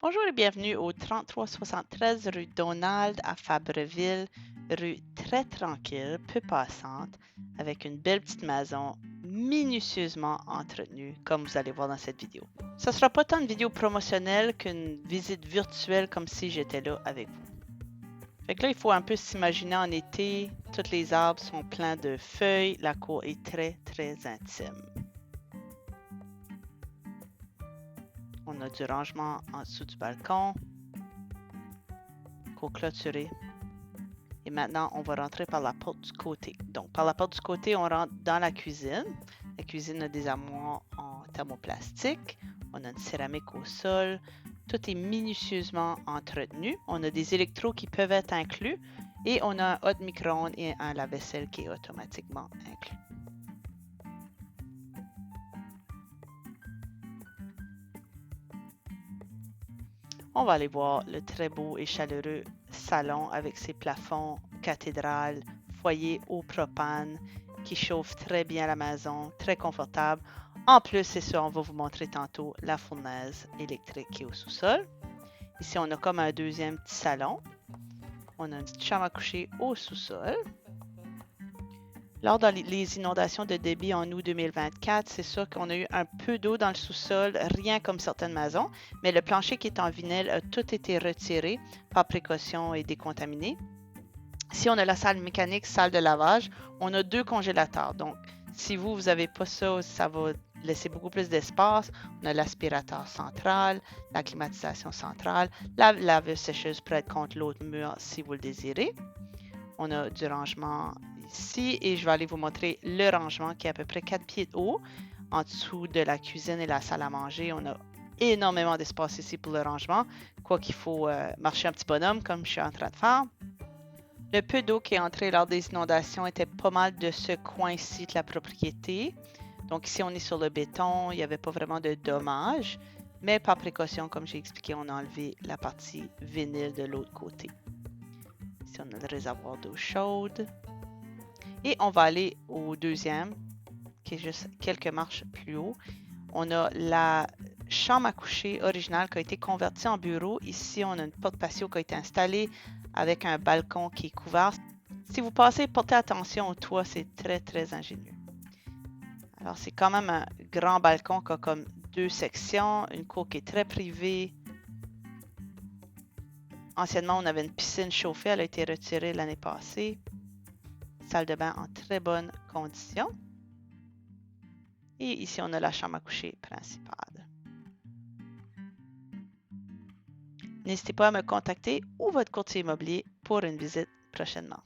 Bonjour et bienvenue au 3373 rue Donald à Fabreville, rue très tranquille, peu passante, avec une belle petite maison minutieusement entretenue, comme vous allez voir dans cette vidéo. Ce ne sera pas tant une vidéo promotionnelle qu'une visite virtuelle comme si j'étais là avec vous. Fait que là, il faut un peu s'imaginer en été, tous les arbres sont pleins de feuilles, la cour est très intime. On a du rangement en dessous du balcon, cour clôturée. Et maintenant, on va rentrer par la porte du côté. Donc, par la porte du côté, on rentre dans la cuisine. La cuisine a des armoires en thermoplastique. On a une céramique au sol. Tout est minutieusement entretenu. On a des électros qui peuvent être inclus. Et on a un hot micro-ondes et un lave-vaisselle qui est automatiquement inclus. On va aller voir le très beau et chaleureux salon avec ses plafonds cathédrales, foyer au propane qui chauffe très bien la maison, très confortable. En plus, c'est ça, on va vous montrer tantôt la fournaise électrique qui est au sous-sol. Ici, on a comme un deuxième petit salon. On a une petite chambre à coucher au sous-sol. Lors des inondations de débit en août 2024, c'est sûr qu'on a eu un peu d'eau dans le sous-sol, rien comme certaines maisons, mais le plancher qui est en vinyle a tout été retiré par précaution et décontaminé. Ici, on a la salle mécanique, salle de lavage. On a 2 congélateurs. Donc, si vous n'avez pas ça, ça va laisser beaucoup plus d'espace. On a l'aspirateur central, la climatisation centrale, la laveuse-sécheuse prête contre l'autre mur si vous le désirez. On a du rangement ici et je vais aller vous montrer le rangement qui est à peu près 4 pieds de haut. En dessous de la cuisine et la salle à manger, on a énormément d'espace ici pour le rangement, quoi qu'il faut marcher un petit bonhomme comme je suis en train de faire. Le peu d'eau qui est entrée lors des inondations était pas mal de ce coin-ci de la propriété. Donc ici, on est sur le béton, il n'y avait pas vraiment de dommages, mais par précaution, comme j'ai expliqué, on a enlevé la partie vinyle de l'autre côté. Ici, on a le réservoir d'eau chaude. Et on va aller au deuxième, qui est juste quelques marches plus haut. On a la chambre à coucher originale qui a été convertie en bureau. Ici, on a une porte patio qui a été installée avec un balcon qui est couvert. Si vous passez, portez attention au toit, c'est très ingénieux. Alors, c'est quand même un grand balcon qui a comme 2 sections, une cour qui est très privée. Anciennement, on avait une piscine chauffée, elle a été retirée l'année passée. Salle de bain en très bonne condition. Et ici, on a la chambre à coucher principale. N'hésitez pas à me contacter ou votre courtier immobilier pour une visite prochainement.